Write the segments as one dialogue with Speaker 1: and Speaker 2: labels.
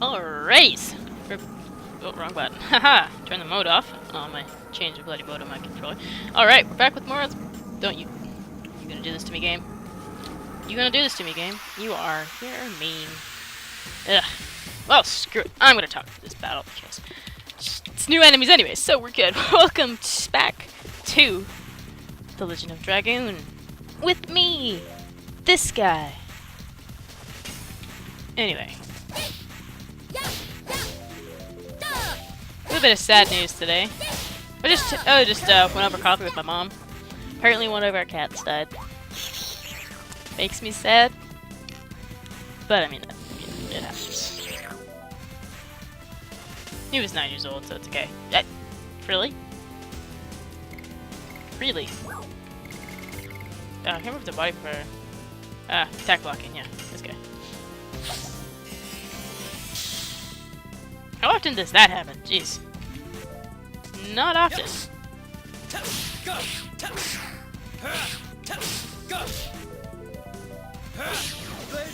Speaker 1: Alright! Oh, wrong button. Haha! Turn the mode off. Oh, my change the bloody mode on my controller. Alright, we're back with more. Don't you... You gonna do this to me, game? You gonna do this to me, game? You are. You're mean. Ugh. Well, screw it. I'm gonna talk to this battle because it's new enemies anyway, so we're good. Welcome back to The Legend of Dragoon. With me! This guy. Anyway. A little bit of sad news today. I just went over coffee with my mom. Apparently one of our cats died. Makes me sad. But I mean, it happens. He was 9 years old, so it's okay. Really? Really? I can't move the body for... attack blocking, yeah. This guy. How often does that happen? Jeez. Not often.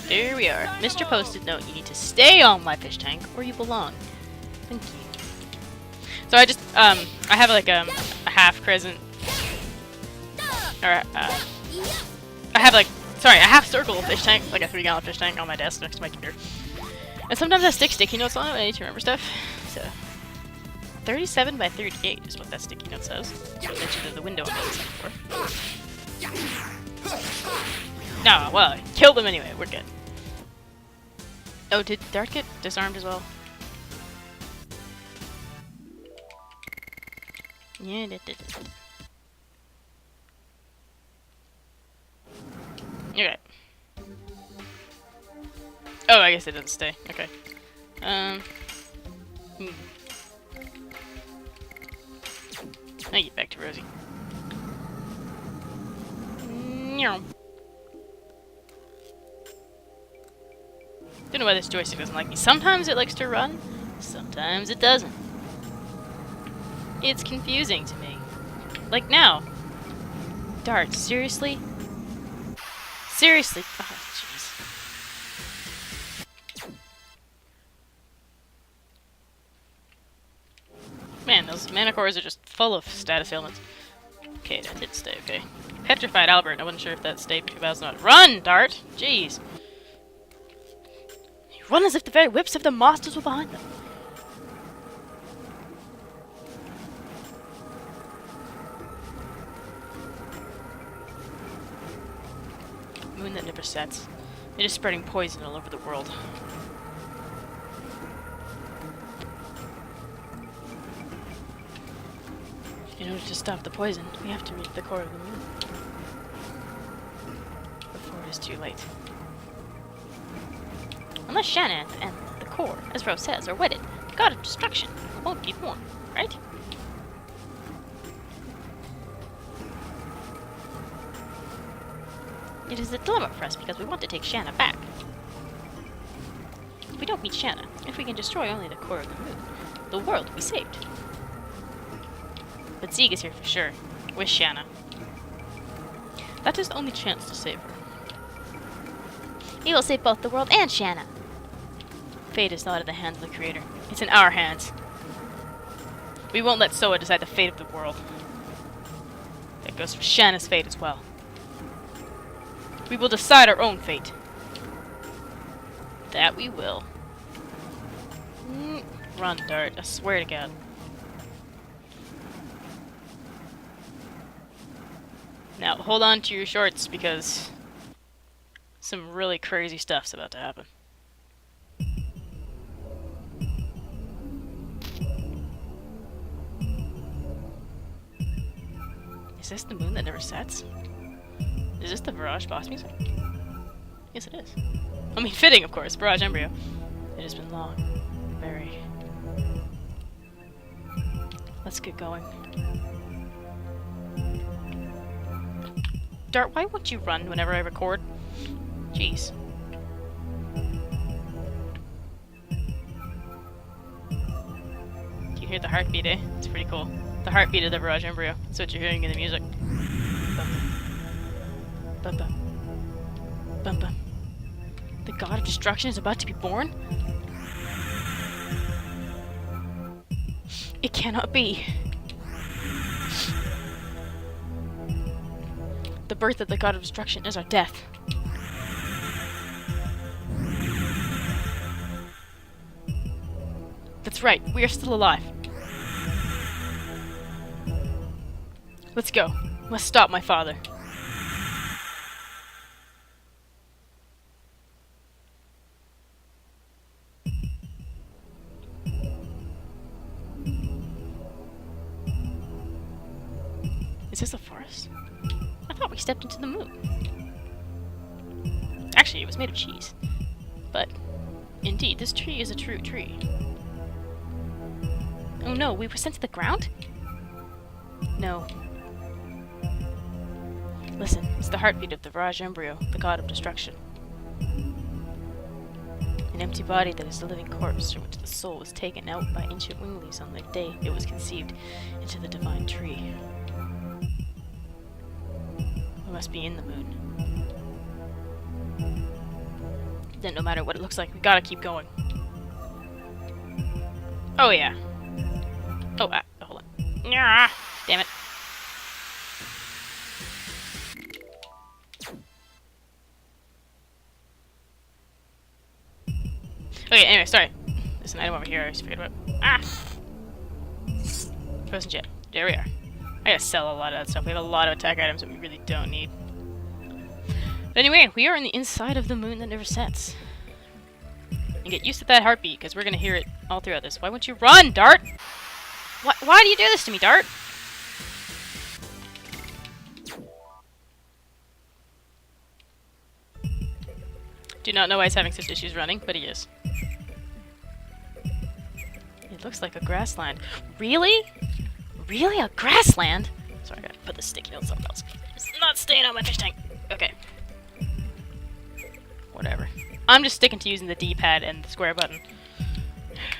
Speaker 1: Here we are. Mr. Post-it note, you need to stay on my fish tank or you belong. Thank you. So I just, I have like a half crescent, or, I have like, sorry, a half circle fish tank, like a 3-gallon fish tank on my desk next to my computer. And sometimes I stick sticky notes on it when I need to remember stuff. So, 37 by 38 is what that sticky note says. I mentioned in the window on the other side before. No, well, I killed them anyway, we're good. Oh, did Dart get disarmed as well? Yeah, it did. Okay. Oh, I guess it doesn't stay. Okay. I get back to Rosie. Don't know why this joystick doesn't like me. Sometimes it likes to run, sometimes it doesn't. It's confusing to me. Like now. Dart, seriously? Seriously? Oh, jeez. Man, those mana cores are just full of status ailments. Okay, that did stay, okay. Petrified Albert, I wasn't sure if that stayed because I was not. Run, Dart! Jeez. You run as if the very whips of the monsters were behind them. Moon that never sets. It is spreading poison all over the world. In order to stop the poison, we have to reach the core of the moon. Before it is too late. Unless Shanna and the core, as Rose says, are wedded, the god of destruction won't be born, right? It is a dilemma for us because we want to take Shanna back. If we don't meet Shanna, if we can destroy only the core of the moon, the world will be saved. But Zeke is here for sure, with Shanna. That is the only chance to save her. He will save both the world and Shanna. Fate is not in the hands of the Creator. It's in our hands. We won't let Soa decide the fate of the world. That goes for Shanna's fate as well. We will decide our own fate. That we will. Run, Dart. I swear to God. Now, hold on to your shorts because some really crazy stuff's about to happen. Is this the moon that never sets? Is this the Barrage boss music? Yes, it is. I mean, fitting, of course. Barrage Embryo. It has been long. Very. Let's get going. Dart, why won't you run whenever I record? Jeez. Do you hear the heartbeat, eh? It's pretty cool. The heartbeat of the Barrage Embryo. That's what you're hearing in the music. Bum bum. Bum bum. The god of destruction is about to be born? It cannot be. The birth of the god of destruction is our death. That's right, we are still alive. Let's go. We must stop my father. Is this a forest? I thought we stepped into the moon. Actually, it was made of cheese. But, indeed, this tree is a true tree. Oh no, we were sent to the ground? No. Listen, it's the heartbeat of the Raj embryo, the god of destruction. An empty body that is a living corpse from which the soul was taken out by ancient wing leaves on the day it was conceived into the divine tree. We must be in the moon. Then no matter what it looks like, we gotta keep going. Oh yeah. Oh, hold on. Nyah, damn it. Okay, anyway, sorry. There's an item over here I just forgot about. Frozen jet. There we are. I gotta sell a lot of that stuff. We have a lot of attack items that we really don't need. But anyway, we are in the inside of the moon that never sets. And get used to that heartbeat, because we're gonna hear it all throughout this. Why won't you run, Dart? Why do you do this to me, Dart? Do not know why he's having such issues running, but he is. It looks like a grassland. Really? Really? A grassland? Sorry, I gotta put the sticky notes somewhere else. It's not staying on my fish tank. Okay. Whatever. I'm just sticking to using the D-pad and the square button,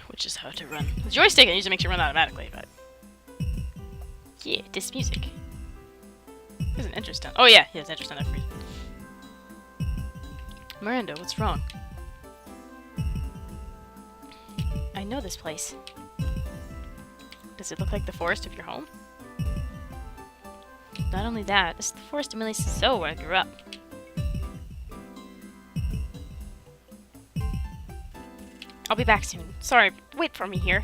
Speaker 1: which is how to run. The joystick usually makes you run automatically, but... yeah, this music. There's an interest on... oh yeah, there's interest on that free. Miranda, what's wrong? I know this place. Does it look like the forest of your home? Not only that, this is the forest of Millie where I grew up. I'll be back soon. Sorry, wait for me here.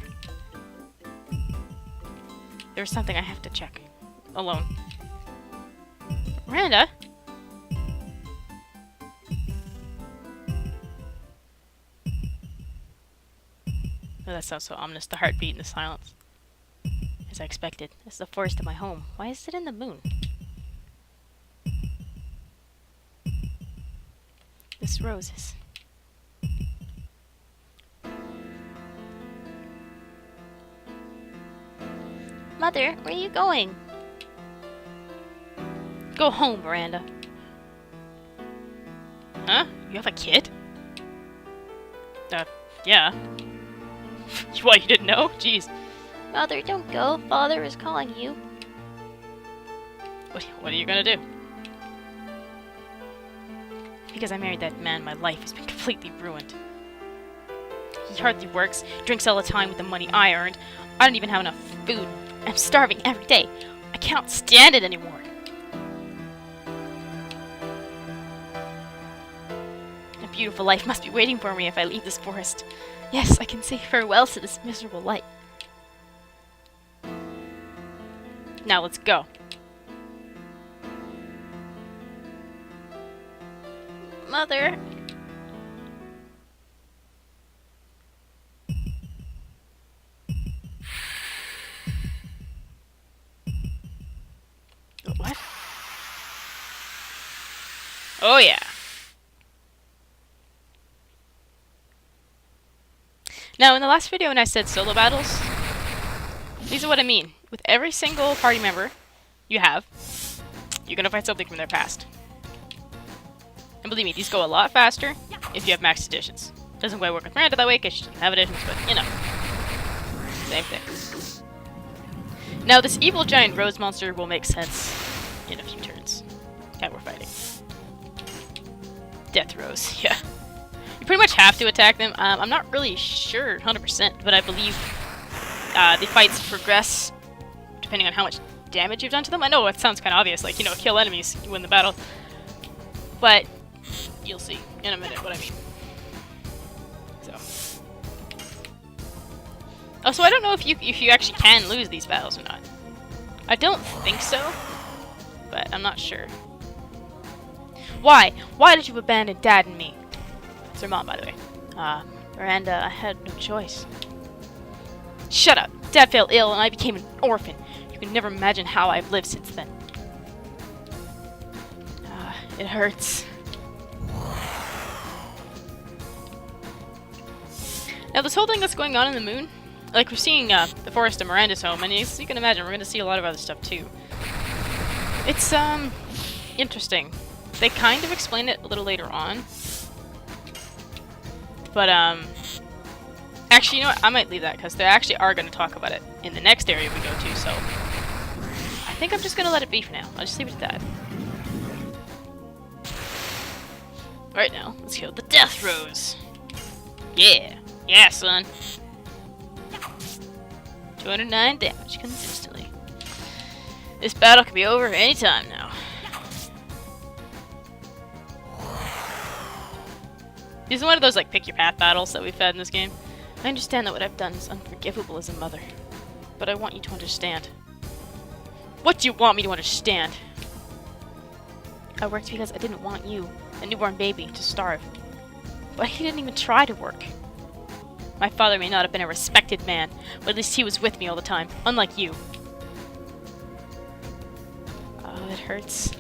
Speaker 1: There's something I have to check. Alone. Miranda? Oh, that sounds so ominous. The heartbeat in the silence. As I expected. This is the forest of my home. Why is it in the moon? This roses. Mother, where are you going? Go home, Miranda. Huh? You have a kid? Yeah. What, you didn't know? Jeez. Mother, don't go. Father is calling you. What are you gonna do? Because I married that man, my life has been completely ruined. He hardly works, drinks all the time with the money I earned. I don't even have enough food. I'm starving every day. I cannot stand it anymore. A beautiful life must be waiting for me if I leave this forest. Yes, I can say farewell to this miserable life. Now let's go. Mother. What? Oh yeah. Now, in the last video when I said solo battles, these are what I mean. With every single party member you have, you're gonna find something from their past. And believe me, these go a lot faster if you have maxed editions. Doesn't quite work with Miranda that way because she doesn't have editions, but you know. Same thing. Now, this evil giant rose monster will make sense in a few turns that we're fighting. Death Rose, yeah. You pretty much have to attack them. I'm not really sure 100%, but I believe the fights progress depending on how much damage you've done to them. I know it sounds kind of obvious, like, you know, kill enemies, you win the battle. But you'll see in a minute what I mean. So. Also, I don't know if you actually can lose these battles or not. I don't think so, but I'm not sure. Why? Why did you abandon Dad and me? It's her mom, by the way. Miranda, I had no choice. Shut up! Dad fell ill and I became an orphan. You can never imagine how I've lived since then. It hurts. Now, this whole thing that's going on in the moon, like, we're seeing the forest of Miranda's home, and as you can imagine, we're going to see a lot of other stuff, too. It's, interesting. They kind of explain it a little later on. But, actually, you know what? I might leave that, because they actually are going to talk about it in the next area we go to, so I think I'm just going to let it be for now. I'll just leave it at that. Right now, let's kill the Death Rose. Yeah. Yeah, son. 209 damage consistently. This battle could be over anytime now. This is one of those, like, pick your path battles that we've had in this game. I understand that what I've done is unforgivable as a mother, but I want you to understand. What do you want me to understand? I worked because I didn't want you, a newborn baby, to starve. But he didn't even try to work. My father may not have been a respected man, but at least he was with me all the time, unlike you. Oh, it hurts.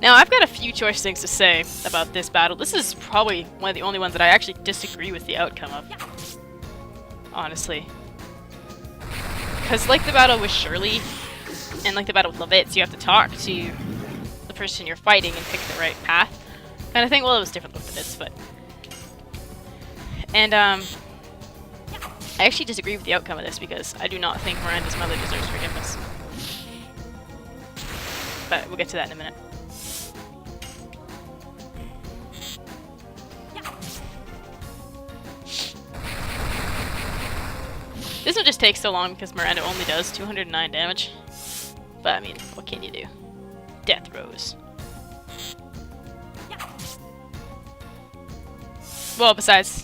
Speaker 1: Now, I've got a few choice things to say about this battle. This is probably one of the only ones that I actually disagree with the outcome of. Honestly. Because like the battle with Shirley, and like the battle with Levitz, you have to talk to the person you're fighting and pick the right path. Kind of thing. Well, it was different with Levitz, but... And, I actually disagree with the outcome of this because I do not think Miranda's mother deserves forgiveness. But we'll get to that in a minute. This one just takes so long because Miranda only does 209 damage. But, I mean, what can you do? Death Rose. Well, besides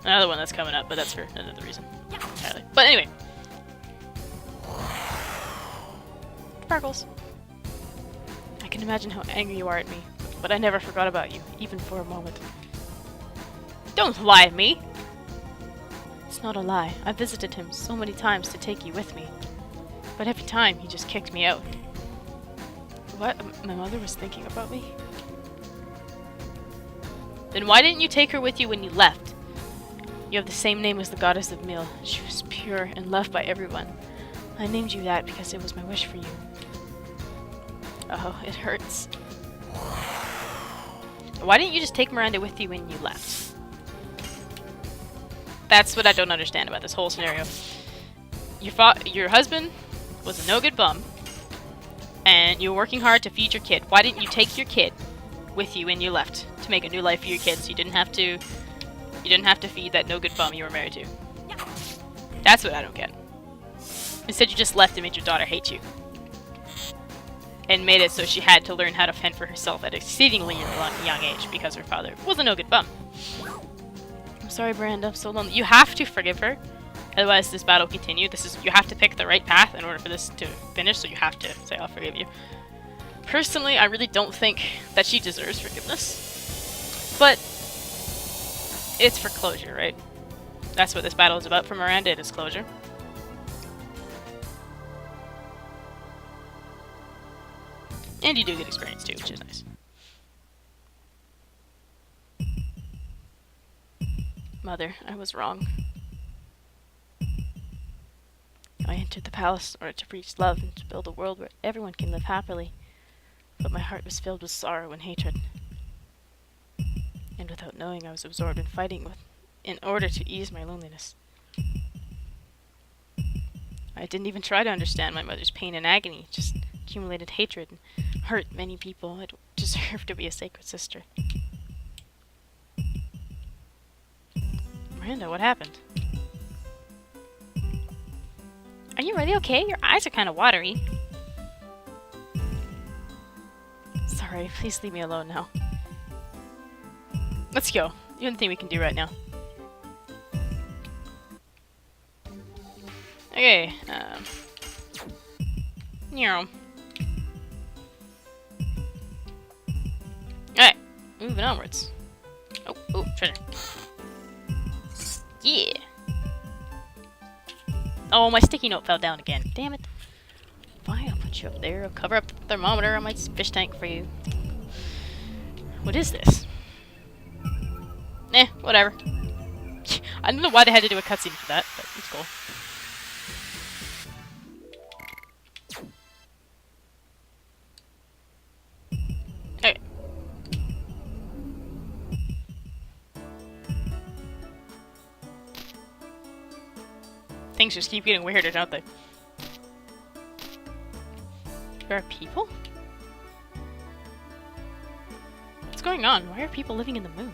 Speaker 1: another one that's coming up, but that's for another reason entirely. But anyway. Sparkles. I can imagine how angry you are at me, but I never forgot about you, even for a moment. Don't lie to me! It's not a lie. I visited him so many times to take you with me. But every time, he just kicked me out. What? My mother was thinking about me? Then why didn't you take her with you when you left? You have the same name as the goddess of Mil. She was pure and loved by everyone. I named you that because it was my wish for you. Oh, it hurts. Why didn't you just take Miranda with you when you left? That's what I don't understand about this whole scenario. Your husband was a no-good bum, and you were working hard to feed your kid. Why didn't you take your kid with you when you left to make a new life for your kids? You didn't have to feed that no-good bum you were married to. That's what I don't get. Instead, you just left and made your daughter hate you. And made it so she had to learn how to fend for herself at an exceedingly young age because her father was a no-good bum. I'm sorry, Miranda. I'm so lonely. You have to forgive her. Otherwise, this battle will continue. You have to pick the right path in order for this to finish, so you have to say, I'll forgive you. Personally, I really don't think that she deserves forgiveness. But it's for closure, right? That's what this battle is about for Miranda. It is closure. And you do get experience too, which is nice. Mother, I was wrong. I entered the palace in order to preach love and to build a world where everyone can live happily. But my heart was filled with sorrow and hatred. And without knowing, I was absorbed in fighting in order to ease my loneliness. I didn't even try to understand my mother's pain and agony, just accumulated hatred and hurt many people. I don't deserve to be a sacred sister. Miranda, what happened? Are you really okay? Your eyes are kind of watery. Sorry, please leave me alone now. Let's go. The only thing we can do right now. Okay, Alright, moving onwards. Oh, treasure. Yeah! Oh, my sticky note fell down again. Damn it. Fine, I'll put you up there. I'll cover up the thermometer on my fish tank for you. What is this? Whatever. I don't know why they had to do a cutscene for that, but it's cool. Okay. Things just keep getting weirder, don't they? There are people? What's going on? Why are people living in the moon?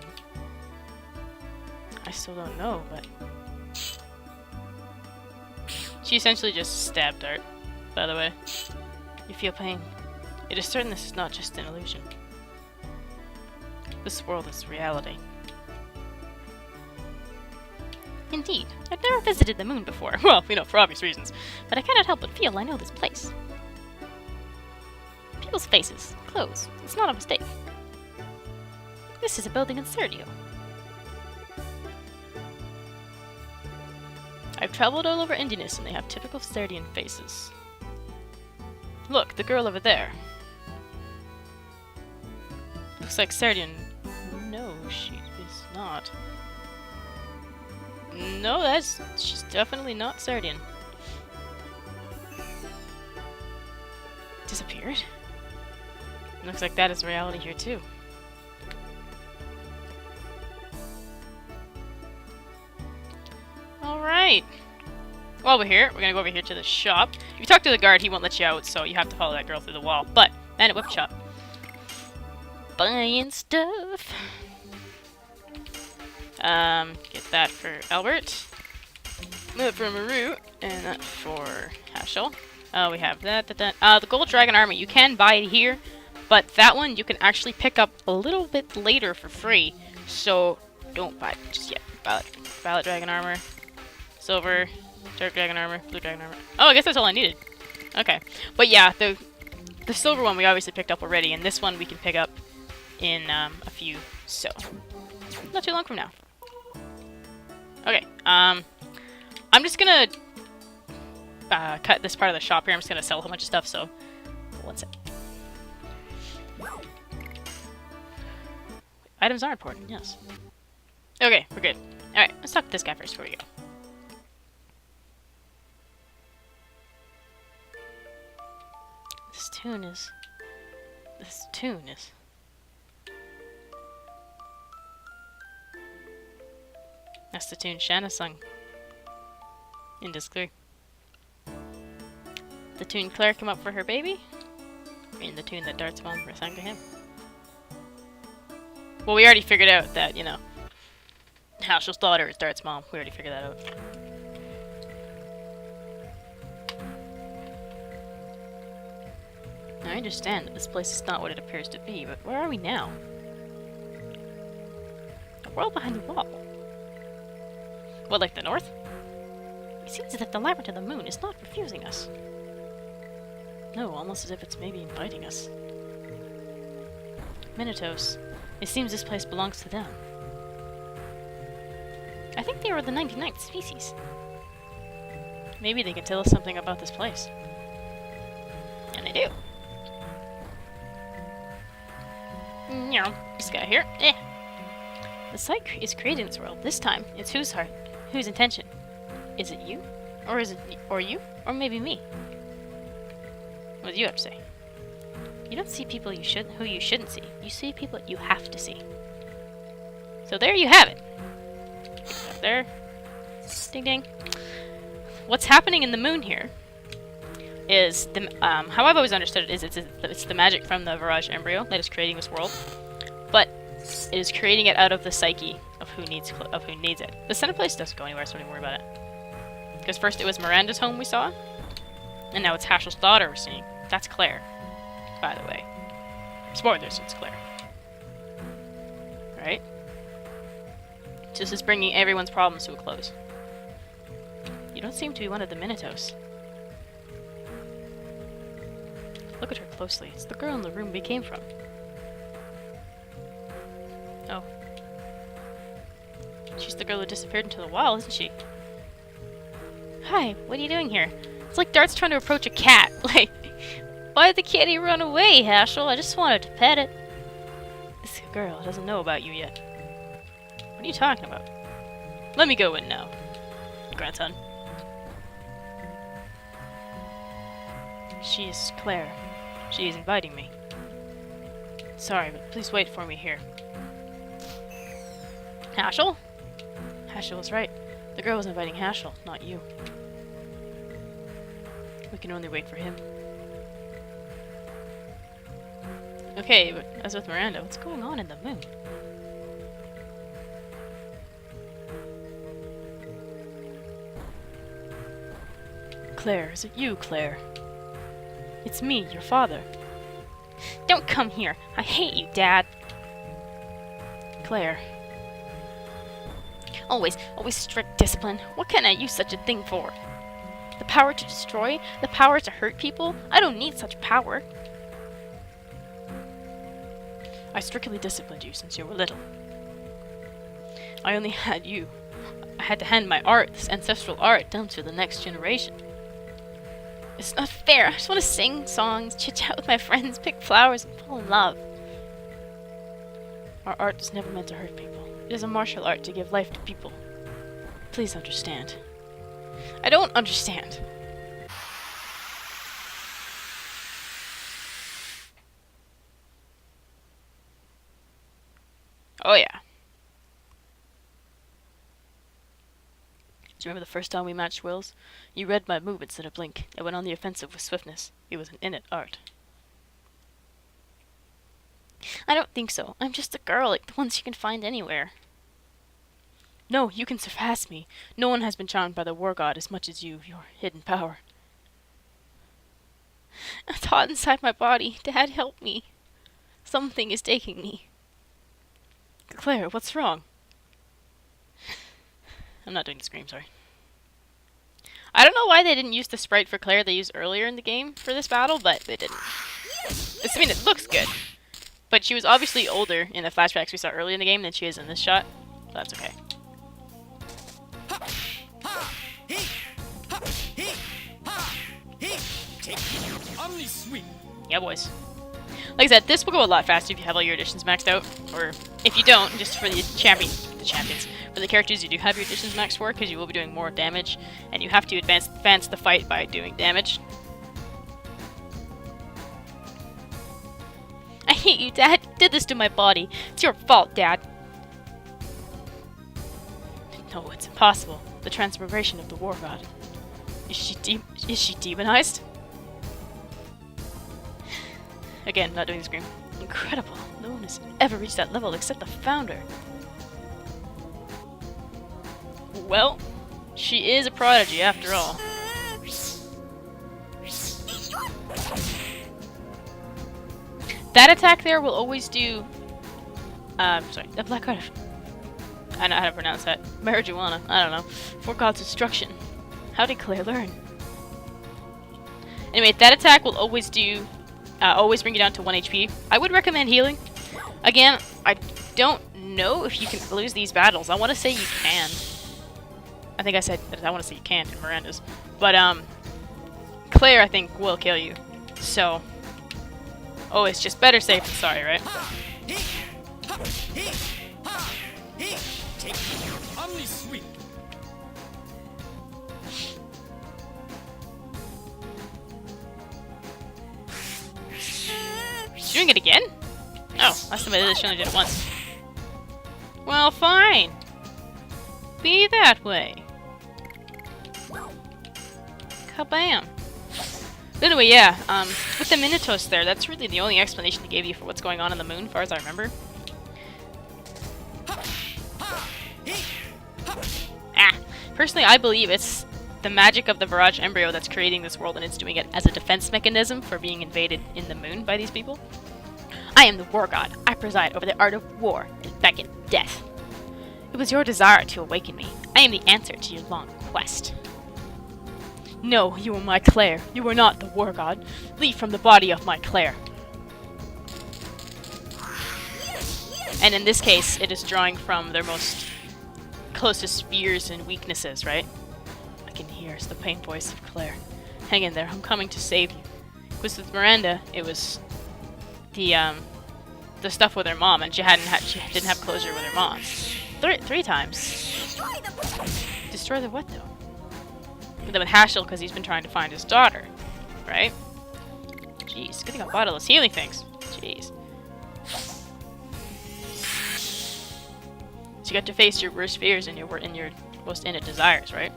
Speaker 1: I still don't know, but... She essentially just stabbed Art, by the way. You feel pain. It is certain this is not just an illusion. This world is reality. Indeed. I've never visited the moon before. Well, for obvious reasons. But I cannot help but feel I know this place. People's faces, clothes. It's not a mistake. This is a building in Serdio. I've traveled all over Indinus and they have typical Serdian faces. Look, the girl over there. Looks like Serdian. No, she is not. No, she's definitely not Serdian. Disappeared? Looks like that is reality here too. Alright. While we're here, we're gonna go over here to the shop. If you talk to the guard, he won't let you out, so you have to follow that girl through the wall. But, man at whip shop. Buying stuff. Get that for Albert. That for Maru, and that for Hashel. We have that. The gold dragon armor, you can buy it here, but that one you can actually pick up a little bit later for free, so don't buy it just yet. Violet dragon armor, silver, dark dragon armor, blue dragon armor. Oh, I guess that's all I needed. Okay, but yeah, the silver one we obviously picked up already, and this one we can pick up in a few, so not too long from now. Okay, I'm just gonna cut this part of the shop here. I'm just gonna sell a whole bunch of stuff, so one sec. Items are important, yes. Okay, we're good. Alright, let's talk to this guy first before we go. This tune is... That's the tune Shanna sung in Disc 3. The tune Claire came up for her baby, and the tune that Dart's mom sang to him. Well, we already figured out that, Hashel's daughter is Dart's mom. We already figured that out. Now, I understand that this place is not what it appears to be, but where are we now? A world behind the wall. What, like the north? It seems as if the labyrinth of the moon is not refusing us. No, almost as if it's maybe inviting us. Minotaurs. It seems this place belongs to them. I think they are the 99th species. Maybe they can tell us something about this place. And they do. This guy here. The site is created in this world. This time, it's whose heart? Whose intention? Is it you? Or is it you? Or maybe me? What do you have to say? You don't see people who you shouldn't see. You see people you have to see. So there you have it. Up there. Ding ding. What's happening in the moon here is how I've always understood it is it's the magic from the Virage embryo that is creating this world, but it is creating it out of the psyche of who needs it. The center place doesn't go anywhere, so don't worry about it. Because first it was Miranda's home we saw, And now it's Hashel's daughter we're seeing. That's Claire, by the way. Spoilers, it's Claire. Right? So this is bringing everyone's problems to a close. You don't seem to be one of the Minotaurs. Look at her closely. It's the girl in the room we came from. Oh. She's the girl who disappeared into the wild, isn't she? Hi, what are you doing here? It's like Dart's trying to approach a cat. Like, why did the kitty run away, Haschel? I just wanted to pet it. This girl doesn't know about you yet. What are you talking about? Let me go in now, grandson. She is Claire. She is inviting me. Sorry, but please wait for me here. Haschel? Haschel was right. The girl was inviting Haschel, not you. We can only wait for him. Okay, but as with Miranda, what's going on in the moon? Claire, is it you, Claire? It's me, your father. Don't come here! I hate you, Dad! Claire. Always strict discipline. What can I use such a thing for? The power to destroy? The power to hurt people? I don't need such power. I strictly disciplined you since you were little. I only had you. I had to hand my art, this ancestral art, down to the next generation. It's not fair. I just want to sing songs, chit-chat with my friends, pick flowers, and fall in love. Our art is never meant to hurt people. It is a martial art to give life to people. Please understand. I don't understand. Oh yeah. Do you remember the first time we matched wills? You read my movements in a blink and went on the offensive with swiftness. It was an innate art. I don't think so. I'm just a girl like the ones you can find anywhere. No, you can surpass me. No one has been charmed by the war god as much as you, your hidden power. It's hot inside my body. Dad, help me. Something is taking me. Claire, what's wrong? I'm not doing the scream, sorry. I don't know why they didn't use the sprite for Claire they used earlier in the game for this battle, but they didn't. I mean, it looks good. But she was obviously older in the flashbacks we saw earlier in the game than she is in this shot. So that's okay. Yeah, boys. Like I said, this will go a lot faster if you have all your additions maxed out. Or if you don't, just for the champions. For the characters you do have your additions maxed for, because you will be doing more damage. And you have to advance the fight by doing damage. I hate you, Dad. You did this to my body. It's your fault, Dad. No, it's impossible. The transformation of the war god. Is she demonized? Again, not doing the scream. Incredible. No one has ever reached that level except the founder. Well, she is a prodigy after all. That attack there will always do... sorry, the black card. I know how to pronounce that. Marijuana. I don't know. For God's destruction. How did Claire learn? Anyway, that attack will always do... always bring you down to 1 HP. I would recommend healing. Again, I don't know if you can lose these battles. I want to say you can. I think I said that I want to say you can in Miranda's. But, Claire, I think, will kill you. So... Oh, it's just better safe than sorry, right? She's doing it again? Oh, last time I did it, she only did it once. Well, fine. Be that way. Kabam. But anyway, yeah, with the Minotaurs there, that's really the only explanation they gave you for what's going on in the moon, as far as I remember. Ah! Personally, I believe it's the magic of the Virage embryo that's creating this world, and it's doing it as a defense mechanism for being invaded in the moon by these people. I am the war god. I preside over the art of war and beckon death. It was your desire to awaken me. I am the answer to your long quest. No, you are my Claire. You are not the war god. Leave from the body of my Claire. And in this case, it is drawing from their most closest fears and weaknesses, right? I can hear the faint voice of Claire. Hang in there, I'm coming to save you. Because with Miranda, it was the stuff with her mom, and she didn't have closure with her mom. Three times. Destroy the what, though? And then with Haschel, because he's been trying to find his daughter, right? Jeez, good thing I bought all those healing things. Jeez. So you got to face your worst fears and your most inner desires, right?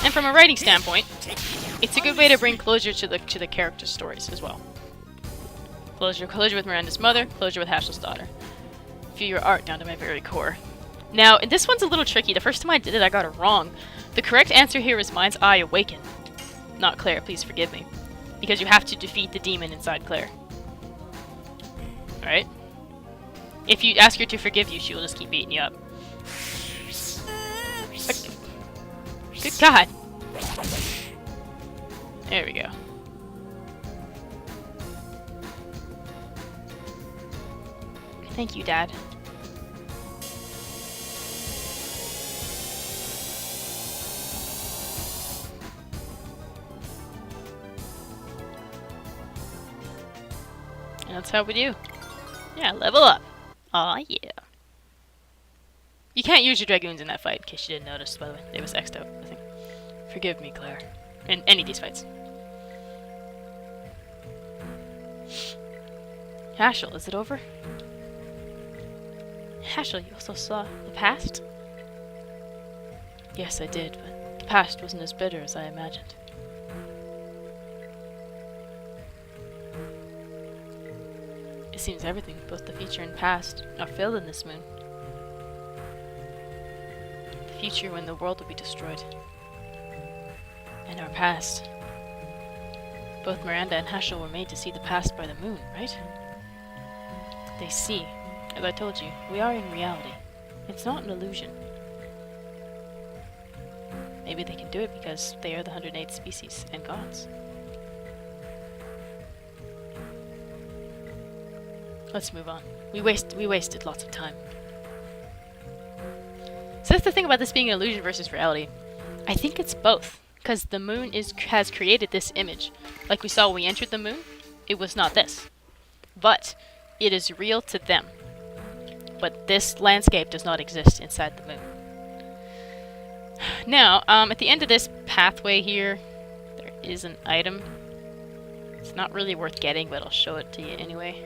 Speaker 1: And from a writing standpoint, it's a good way to bring closure to the character stories as well. Closure with Miranda's mother, closure with Haschel's daughter. Feel your art down to my very core. Now, this one's a little tricky. The first time I did it, I got it wrong. The correct answer here is Mind's Eye Awaken. Not Claire, please forgive me. Because you have to defeat the demon inside Claire. Alright? If you ask her to forgive you, she will just keep beating you up. Good God! There we go. Thank you, Dad. And that's how we do. Yeah, level up. Aw, yeah. You can't use your Dragoons in that fight, in case you didn't notice, by the way. They was X'd out, I think. Forgive me, Claire. In any of these fights. Haschel, is it over? Haschel, you also saw the past? Yes, I did, but the past wasn't as bitter as I imagined. It seems everything, both the future and past, are filled in this moon. The future when the world will be destroyed. And our past. Both Miranda and Haschel were made to see the past by the moon, right? They see. As I told you, we are in reality. It's not an illusion. Maybe they can do it because they are the 108th species and gods. Let's move on. We wasted lots of time. So that's the thing about this being an illusion versus reality. I think it's both, because the moon has created this image. Like we saw when we entered the moon, it was not this. But it is real to them. But this landscape does not exist inside the moon. Now, at the end of this pathway here, there is an item. It's not really worth getting, but I'll show it to you anyway.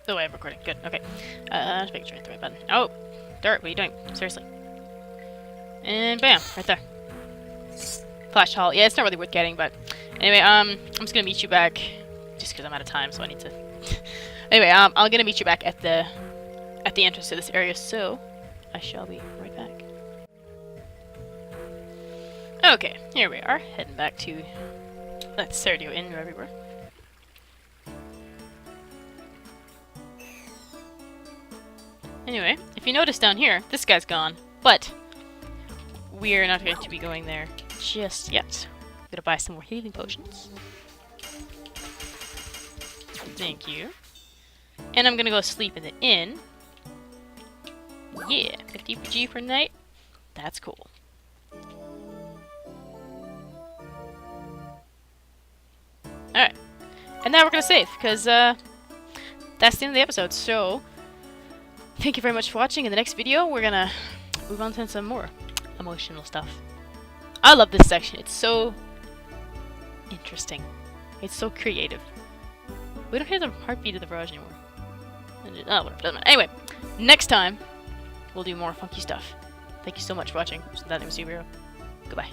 Speaker 1: The way I'm recording. Good. Okay. Just make sure I hit the right button. Oh! Dirt, what are you doing? Seriously. And bam! Right there. Flash haul. Yeah, it's not really worth getting, but... Anyway, I'm just gonna meet you back... Just because I'm out of time, so I need to... Anyway, I'm gonna meet you back at the entrance to this area, so... I shall be right back. Okay, here we are. Heading back to... Let's Sergio Inn, wherever we were. Anyway, if you notice down here, this guy's gone, but we're not going to be going there just yet. I'm gonna buy some more healing potions. Thank you. And I'm gonna go sleep in the inn. Yeah, 50 G per night. That's cool. Alright. And now we're gonna save, because that's the end of the episode, so... Thank you very much for watching. In the next video, we're gonna move on to some more emotional stuff. I love this section. It's so interesting. It's so creative. We don't hear the heartbeat of the barrage anymore. Oh, whatever, doesn't matter. Anyway, next time, we'll do more funky stuff. Thank you so much for watching. That name is Superhero. Goodbye.